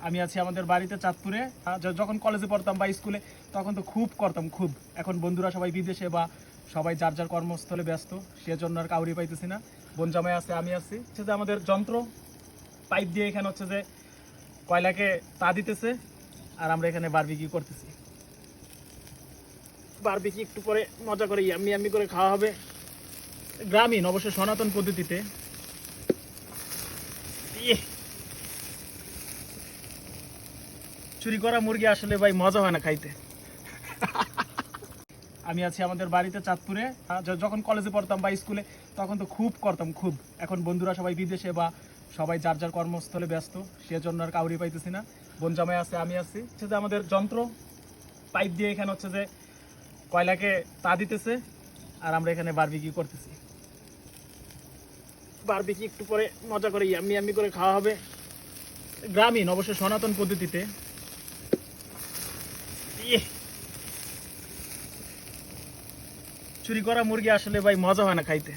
আমি আছি আমাদের বাড়িতে চাঁদপুরে। যখন কলেজে পড়তাম বা স্কুলে তখন তো খুব করতাম খুব। এখন বন্ধুরা সবাই বিদেশে বা সবাই যার যার কর্মস্থলে ব্যস্ত, সেজন্য আর কাউরি পাইতেছি না। বোন জামাই আছে, আমি আছি। হচ্ছে যে আমাদের যন্ত্র পাইপ দিয়ে এখানে হচ্ছে যে কয়লাকে তা দিতেছে, আর আমরা এখানে বারবিকিউ করতেছি। বারবিকিউ একটু পরে মজা করে ইয়াম্মি ইয়াম্মি করে খাওয়া হবে, গ্রামীণ অবশ্য সনাতন পদ্ধতিতে। ইয়ে, চুরি করা মুরগি আসলে ভাই মজা হয় না খাইতে। আমি আছি আমাদের বাড়িতে চাঁদপুরে। যখন কলেজে পড়তাম বা স্কুলে তখন তো খুব করতাম খুব। এখন বন্ধুরা সবাই বিদেশে বা সবাই যার যার কর্মস্থলে ব্যস্ত, সেজন্য আর কাউরি পাইতেছি না। বোন জামাই আছে, আমি আছি। হচ্ছে যে আমাদের যন্ত্র পাইপ দিয়ে এখানে হচ্ছে যে কয়লাকে তা দিতেছে, আর আমরা এখানে বারবিকিউ করতেছি। বারবিকিউ একটু পরে মজা করে ইয়াম্মি ইয়াম্মি করে খাওয়া হবে, গ্রামীণ অবশ্য সনাতন পদ্ধতিতে। ইয়ে, চুরি করা মুরগি আসলে ভাই মজা হয় না খাইতে।